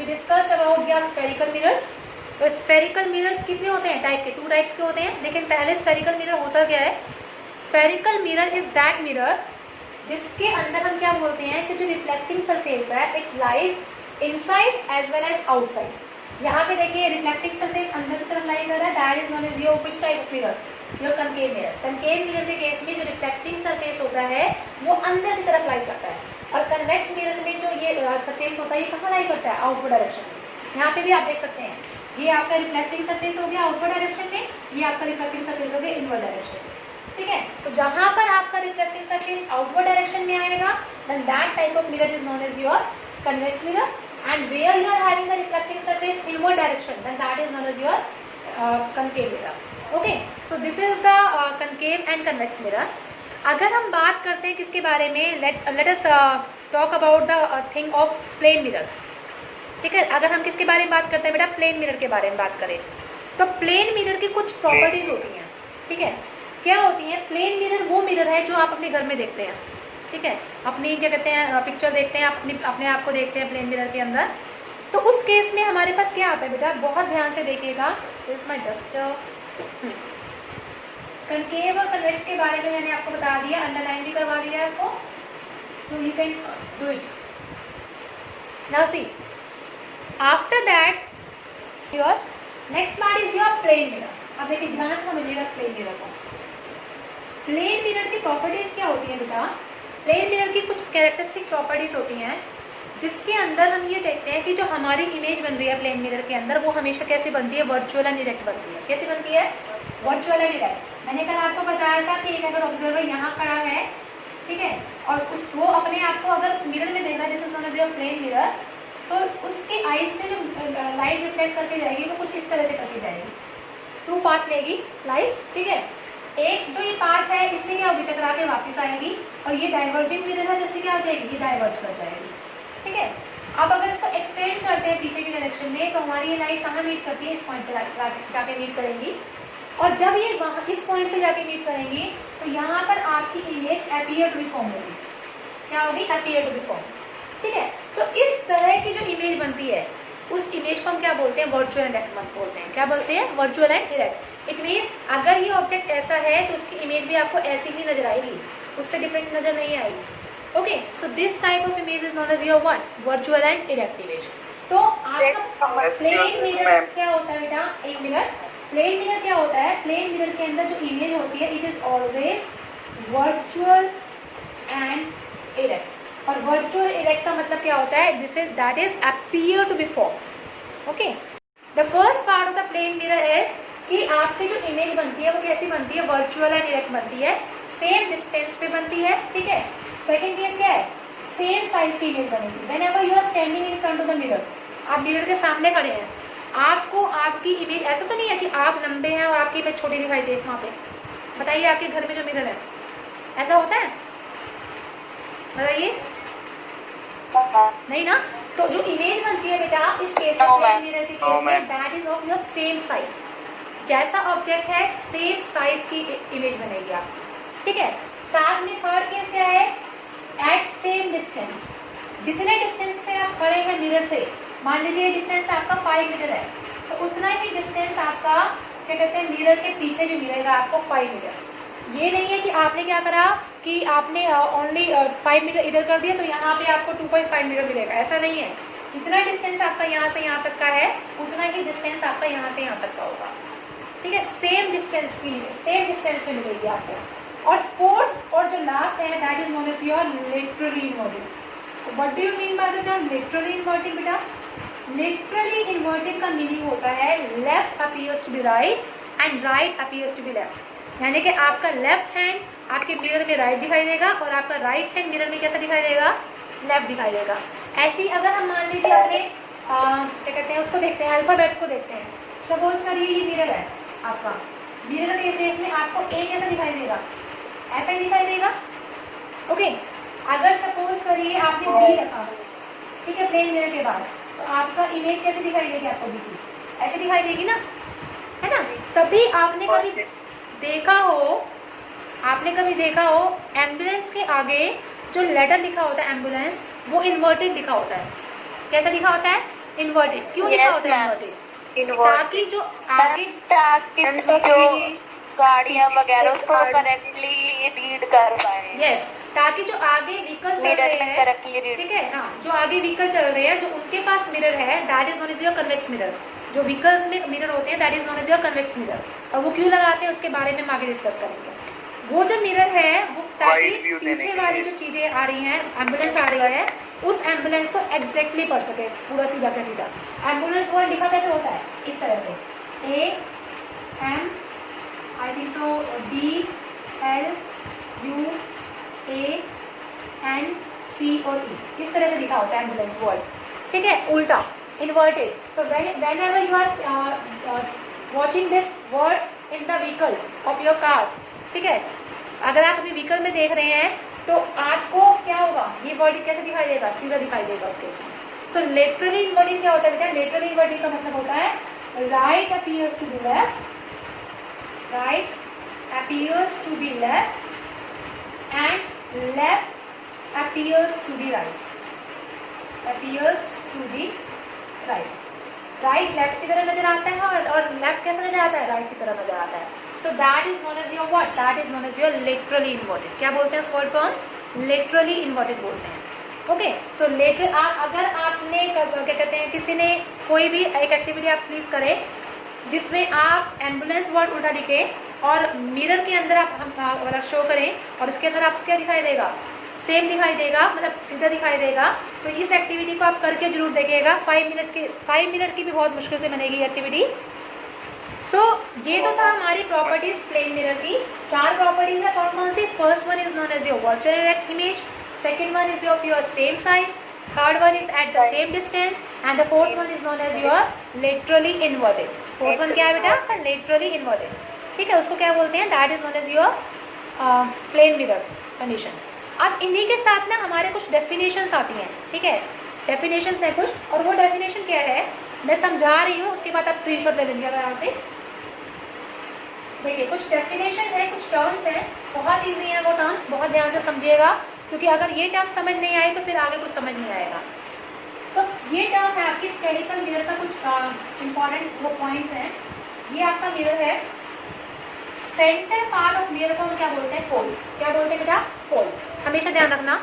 Discussed about the spherical mirrors. तो spherical mirrors कितने होते हैं? टाइप के, 2 टाइप्स के होते हैं। लेकिन पहले स्फेरिकल मिरर होता क्या है? Spherical mirror is that mirror जिसके अंदर हम क्या बोलते हैं कि जो रिफ्लेक्टिंग सरफेस है it lies inside as well as outside. यहाँ पे देखिए रिफ्लेक्टिंग सरफेस अंदर की तरफ लाई कर रहा है, that is known as your which type of mirror? Your concave mirror. Concave mirror के केस में जो रिफ्लेक्टिंग सरफेस होता है वो अंदर की तरफ लाई करता है, और कन्वेक्स मिरर में जो ये सरफेस होता है ये कहाँ लाई करता है? आउटवर्ड डायरेक्शन में। यहाँ पे भी आप देख सकते हैं ये आपका रिफ्लेक्टिंग सरफेस हो गया आउटवर्ड डायरेक्शन में, ये आपका रिफ्लेक्टिंग सरफेस हो गया इनवर्ड डायरेक्शन में। ठीक है, तो जहां पर आपका रिफ्लेक्टिंग सरफेस आउटवर्ड डायरेक्शन में आएगा then that type of mirror is known as your convex mirror, and where you are having a reflecting surface inward direction then that is known as your concave mirror. Okay, so this is the concave and convex mirror. अगर हम बात करते हैं किसके बारे में, let us talk about the thing of plane mirror. ठीक है, अगर हम किसके बारे में बात करते हैं बेटा? प्लेन मिरर के बारे में बात करें तो प्लेन मिरर की कुछ प्रॉपर्टीज होती हैं। ठीक है, क्या होती है? प्लेन मिरर वो मिरर है जो आप अपने घर में देखते हैं। ठीक है, अपनी क्या कहते हैं पिक्चर देखते हैं, अपने आप को देखते हैं प्लेन मिरर के अंदर। तो उस केस में हमारे पास क्या आता है बेटा? बहुत ध्यान से देखिएगा। This my duster. कनकेव और कन्वेक्स के बारे में मैंने आपको बता दिया, अंडरलाइन भी करवा दिया आपको, so you can do it. Now see after that yours next part is your plane mirror. अब देखिए ध्यान से समझिएगा इस प्लेन मिरर को। प्लेन मिरर की प्रॉपर्टीज क्या होती है बेटा? प्लेन मिरर की कुछ कैरेक्टरिस्टिक प्रॉपर्टीज होती हैं जिसके अंदर हम ये देखते हैं कि जो हमारी इमेज बन रही है प्लेन मिरर के अंदर वो हमेशा कैसे बनती है? वर्चुअल एंड डायरेक्ट बनती है। कैसे बनती है? Virtual and direct. मैंने कल आपको बताया था कि एक अगर ऑब्जर्वर यहाँ खड़ा है, ठीक है, और वो अपने आप को अगर मिरर में देखना, this is known as your plane mirror, तो उसके आईज से जो लाइट रिफ्लेक्ट करके जाएगी वो कुछ इस तरह से करके जाएगी। 2 पाथ लेगी लाइट। ठीक है, एक जो ये पाथ है इससे क्या होगी? टकरा के वापस आएगी, और ये डाइवर्जिंग मिरर है जिससे क्या हो जाएगी? ये डाइवर्ज कर जाएगी। ठीक है, अब अगर इसको एक्सटेंड करते हैं पीछे की डायरेक्शन में तो हमारी ये लाइट कहाँ मीट करती है? इस पॉइंट पे जाके मीट करेंगी, और जब ये वहाँ इस पॉइंट पे जाके मीट करेंगी तो यहाँ पर आपकी image appear to be form होगी। क्या होगी? Appear to be form. ठीक है, तो इस तरह की जो इमेज बनती है उस इमेज को हम क्या बोलते हैं? वर्चुअल एंड डायरेक्ट बोलते हैं। क्या बोलते हैं? Virtual and direct. It means अगर ये ऑब्जेक्ट ऐसा है तो उसकी इमेज भी आपको ऐसी ही नजर आएगी, उससे डिफरेंट नजर नहीं आएगी। Okay, so this type of image is known as your what? Virtual and direct image. तो आपका प्लेन मिरर क्या होता है बेटा? एक मिनट। प्लेन मिरर क्या होता है? प्लेन मिरर के अंदर जो इमेज होती है it is always virtual and direct. और वर्चुअल इरेक्ट का मतलब क्या होता है? This is that is appear to be form. Okay, the first part of the plane mirror is कि आपकी जो इमेज बनती है वो कैसी बनती है? वर्चुअल एंड इरेक्ट बनती है, सेम डिस्टेंस पे बनती है। ठीक है, सेकंड केस क्या है? सेम साइज की इमेज बनेगी। Whenever you are standing in front of the mirror, आप मिरर के सामने खड़े हैं, आपको आपकी इमेज, ऐसा तो नहीं है कि आप लंबे हैं और आपकी इमेज छोटी दिखाई दे वहाँ पे। बताइए आपके घर में जो मिरर है ऐसा होता है? बताइए, नहीं ना? तो जो इमेज बनती है बेटा इस केस में, मिरर के केस में, that is of your same size. जैसा ऑब्जेक्ट है सेम साइज की इमेज बनेगी आप। ठीक है, साथ में थर्ड केस क्या है? At same distance. जितने डिस्टेंस पे आप खड़े हैं मिरर से, मान लीजिए डिस्टेंस आपका 5 मीटर है, तो उतना ही डिस्टेंस आपका क्या कहते हैं मिरर के पीछे भी मिलेगा आपको 5 मीटर। ये नहीं है कि आपने क्या करा कि आपने ओनली 5 मीटर इधर कर दिया तो यहाँ पे आपको 2.5 मीटर मिलेगा, ऐसा नहीं है। जितना डिस्टेंस आपका यहाँ से यहाँ तक का है उतना ही डिस्टेंस आपका यहाँ से यहाँ तक का होगा। ठीक है, सेम डिस्टेंस में मिलेगी आपको। और फोर्थ और जो लास्ट है that is known as your literally inverted. What do you mean by the term literally inverted बेटा? लिटरली इन्वर्टेड का मीनिंग होता है left appears to be right and right appears to be left. यानी कि आपका left hand आपके mirror में right दिखाई देगा और आपका राइट हैंड मिरर में कैसा दिखाई देगा? लेफ्ट दिखाई देगा। ऐसे ही अगर हम मान लीजिए अपने क्या कहते हैं उसको देखते हैं, अल्फाबेट्स को देखते हैं। सपोज करिए ये मिरर है आपका, मिरर के फेस में आपको ए कैसा दिखाई देगा? ऐसा ही दिखाई देगा। ओके, अगर सपोज करिए आपने बी रखा, ठीक है, प्लेन मिरर के बाद, तो आपका इमेज कैसे दिखाई देगी आपको? बी की ऐसे दिखाई देगी ना, है ना? तभी आपने कभी देखा हो एम्बुलेंस के आगे जो लेटर लिखा होता है एम्बुलेंस, वो इन्वर्टेड लिखा होता है। कैसा लिखा होता है? इन्वर्टेड क्यों लिखा होता है इन्वर्टेड? ताकि जो आगे जो गाड़ियाँ वगैरह उसको करेक्टली रीड कर पाए। यस, ताकि जो आगे व्हीकल चल रहे हैं, ठीक है, हाँ, जो आगे व्हीकल चल रहे हैं, जो उनके पास मिरर है, that is known as your convex mirror. जो व्हीकल्स में मिरर होते हैं, that is known as your convex mirror. और वो क्यों लगाते हैं उसके बारे में हम आगे डिस्कस करेंगे। वो जो मिरर है वो ताकि पीछे वाली जो चीजें आ रही हैं, एम्बुलेंस आ रही है, उस एम्बुलेंस को एग्जैक्टली पढ़ सके, पूरा सीधा का सीधा। एम्बुलेंस वर्ड लिखा कैसे होता है? इस तरह से, AM I think so DLUANC और E, इस तरह से लिखा होता है एम्बुलेंस वर्ड, ठीक है, उल्टा इन्वर्टेड। तो whenever you are watching this word in the vehicle of your car, ठीक है, अगर आप अपनी व्हीकल में देख रहे हैं तो आपको क्या होगा, ये वर्ड कैसे दिखाई देगा? सीधा दिखाई देगा उस केस में। तो लेटरली इन्वर्टेड क्या होता है बेटा? लेटरली इन्वर्टेड का मतलब होता है right appears to be left, right appears to be left and left appears to be right, appears to be right, right left की तरह नजर आता है और left कैसे नजर आता है? right की तरह नजर आता है। so that is known as your what? that is known as your laterally inverted। क्या बोलते हैं उस वर्ड को हम? laterally inverted बोलते हैं। ओके, तो लेटर अगर आपने क्या कहते हैं, किसी ने कोई भी एक एक्टिविटी आप प्लीज करें जिसमें आप एम्बुलेंस वर्ड उल्टा लिखे और मिरर के अंदर आप शो करें और उसके अंदर आपको क्या दिखाई देगा? सेम दिखाई देगा, मतलब सीधा दिखाई देगा। तो इस एक्टिविटी को आप करके जरूर देखिएगा। 5 मिनट की भी बहुत मुश्किल से बनेगी एक्टिविटी। सो ये तो था हमारी प्रॉपर्टीज प्लेन मिरर की। 4 प्रॉपर्टीज है, कौन कौन सी? First one is known as your virtual image, second one is of your same size, third one is at the same distance and the fourth one is known as your laterally inverted. Fourth one क्या है बेटा? Laterally inverted, ठीक है, उसको क्या बोलते हैं? That is known as your plane mirror condition. अब इन्हीं के साथ ना हमारे कुछ डेफिनेशंस आती हैं, ठीक है, डेफिनेशंस है कुछ, और वो डेफिनेशन क्या है मैं समझा रही हूँ, उसके बाद आप स्क्रीनशॉट ले लीजिएगा यहाँ से। देखिए कुछ डेफिनेशन है, कुछ टर्म्स हैं, बहुत ईजी है वो टर्म्स, बहुत ध्यान से समझिएगा, क्योंकि अगर ये टर्म समझ नहीं आए तो फिर आगे कुछ समझ नहीं आएगा। तो ये टर्म है आपकी स्फेरिकल मिरर का, कुछ इंपॉर्टेंट वो पॉइंट्स हैं। ये आपका मिरर है, सेंटर पार्ट ऑफ मिरर को हम क्या बोलते हैं? पोल। क्या बोलते हैं बेटा? पोल। हमेशा ध्यान रखना,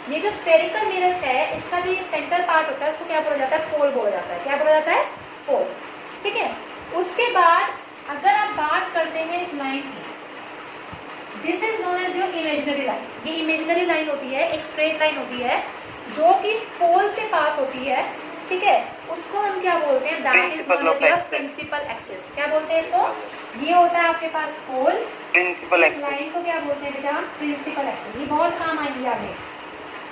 ये जो स्फेरिकल मिरर है इसका जो ये सेंटर पार्ट होता है उसको क्या बोला जाता है? पोल बोला जाता है। क्या बोला जाता है? पोल, ठीक है। उसके बाद अगर आप बात करते हैं इस लाइन की, this is known as your imaginary line. ये इमेजिनरी लाइन होती है, एक स्ट्रेट लाइन होती है जो कि इस पोल से पास होती है, ठीक है, उसको हम क्या बोलते हैं? That is known as your principal axis. क्या बोलते हैं इसको? ये होता है आपके पास पोल, प्रिंसिपल एक्सिस। लाइन को क्या बोलते हैं बेटा? Principal axis. ये बहुत काम आएगी आगे,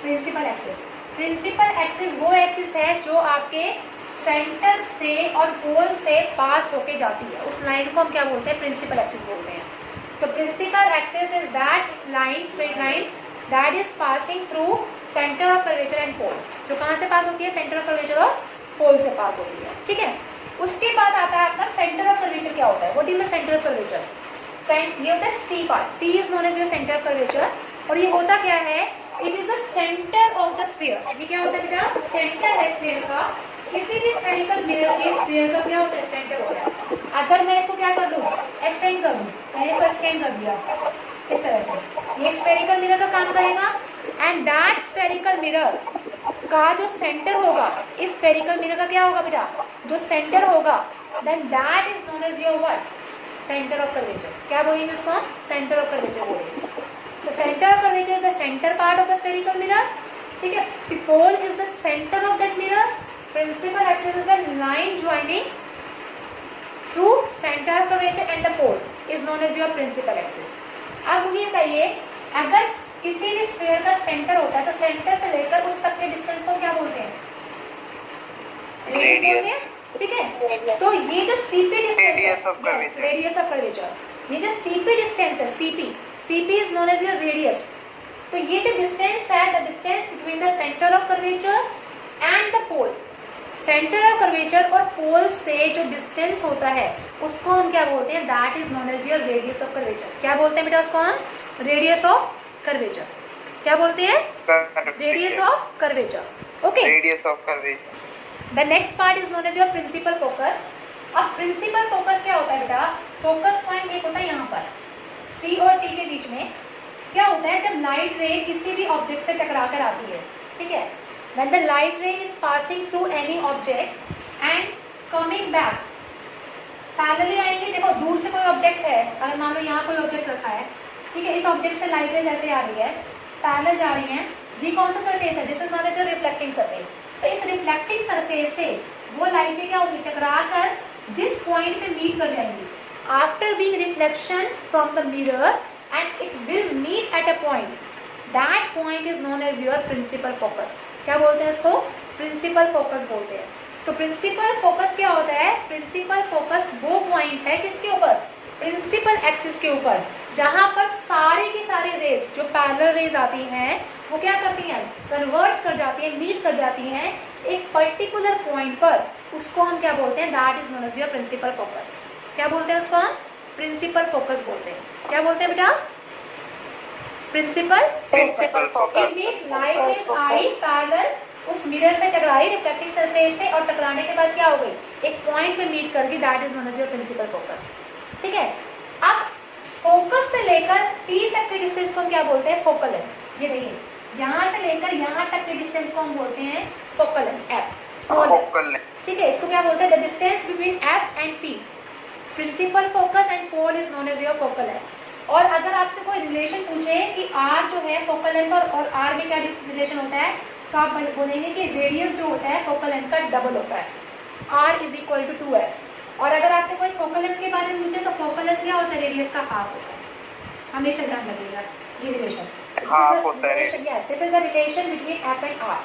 प्रिंसिपल एक्सिस। प्रिंसिपल एक्सिस वो एक्सिस है जो आपके सेंटर से और पोल से पास होके जाती है, उस लाइन को हम क्या बोलते हैं? प्रिंसिपल एक्सिस बोलते हैं। तो principal axis is that line, straight line that is passing through centre of curvature and pole. जो कहाँ से पास होती है? सेंटर ऑफ कर्वेचर और पोल से पास होती है, ठीक है। उसके बाद आता है आपका सेंटर ऑफ कर्वेचर। क्या होता है? What is the centre of curvature? ये होता है C part. C is known as your centre of curvature. और ये होता क्या है? It is the centre of the sphere. ये क्या होता है बेटा? सेंटर है स्फीयर का। किसी भी स्फेरिकल मिरर के स्फीयर का क्या होता है? सेंटर होता है। अगर मैं इसको क्या कर दूं? एक्सटेंड कर दूं, मैंने इसको एक्सटेंड कर दिया इस तरह से, ये स्फेरिकल मिरर का काम करेगा। एंड दैट स्फेरिकल मिरर का जो सेंटर होगा, इस स्फेरिकल मिरर का क्या होगा बेटा? जो सेंटर होगा, then that is known as your what? Centre of curvature. क्या बोलेंगे उसको? सेंटर ऑफ कर्वेचर बोलेंगे। तो centre of curvature is the centre part of the spherical mirror, ठीक है। The pole is the centre of that mirror. Principal axis is the line joining through centre of curvature and the pole is known as your principal axis. अब मुझे बताइए, अगर किसी भी sphere का centre होता है तो सेंटर से लेकर उस तक के डिस्टेंस को क्या बोलते हैं? रेडियस बोलते हैं, ठीक है। तो ये जो सीपी डिस्टेंस है, रेडियस ऑफ कर्वेचर, ये जो सीपी डिस्टेंस है, CP is known as your radius. तो ये जो डिस्टेंस है, the distance between the centre of curvature and the pole, centre of curvature और पोल से जो डिस्टेंस होता है उसको हम क्या बोलते हैं? That is known as your radius of curvature. क्या बोलते हैं बेटा उसको हम? Radius of curvature. क्या बोलते हैं? Radius of curvature, okay, radius of curvature. The next part is known as your principal focus. अब प्रिंसिपल फोकस क्या होता है बेटा? फोकस पॉइंट एक होता है यहाँ पर सी और टी के बीच में। क्या होता है जब लाइट रे किसी भी ऑब्जेक्ट से टकरा कर आती है, ठीक है, व्हेन द लाइट रे is passing through any object and coming back, parallelly आएंगे। देखो दूर से कोई ऑब्जेक्ट है, अगर मान लो यहाँ कोई ऑब्जेक्ट रखा है, ठीक है, इस ऑब्जेक्ट से लाइट रेज ऐसे आ रही है, पैरेलल जा रही है, ये कौन सा सरफेस है? This is known as your reflecting surface. तो इस रिफ्लेक्टिंग सरफेस से वो लाइट क्या होगी? टकरा कर जिस पॉइंट पे मीट कर जाएंगी, after being reflection from the mirror and it will meet at a point, that point is known as your principal focus. क्या बोलते हैं इसको? प्रिंसिपल फोकस बोलते हैं। तो प्रिंसिपल फोकस क्या होता है? प्रिंसिपल फोकस वो पॉइंट है किसके ऊपर? प्रिंसिपल एक्सिस के ऊपर, जहां पर सारे की सारी रेज जो पैरेलल रेज आती हैं वो क्या करती हैं? कन्वर्ज कर जाती हैं, मीट कर जाती हैं एक पर्टिकुलर पॉइंट पर। उसको हम क्या बोलते हैं? That is known as your principal focus. क्या बोलते हैं उसको हम? प्रिंसिपल फोकस बोलते हैं। क्या बोलते हैं बेटा? Principal focus. It means light rays आई पैरेलल, उस मिरर से टकराई रिफ्लेक्टिंग सरफेस से, और टकराने के बाद क्या हो गई? एक पॉइंट पे मीट कर गई, that is known as your principal focus. ठीक है, अब फोकस से लेकर पी तक के डिस्टेंस को हम क्या बोलते हैं? Focal length. ये देखिए, यहाँ से लेकर यहाँ तक के डिस्टेंस को हम बोलते हैं focal length, F, small F. ठीक है, इसको क्या बोलते हैं? The distance between F and P. Principal focus and pole is known as your focal length. और अगर आपसे कोई रिलेशन पूछे कि आर जो है फोकल लेंथ और आर में क्या रिलेशन होता है, तो आप बोलेंगे कि रेडियस जो होता है फोकल लेंथ का डबल होता है, r is equal to 2f। और अगर आपसे कोई फोकल लेंथ के बारे में पूछे तो फोकल लेंथ क्या होता है? रेडियस का हाफ होता है। हमेशा ध्यान रखिएगा ये रिलेशन। हाफ होता है। Yes, this is the relation between f and r।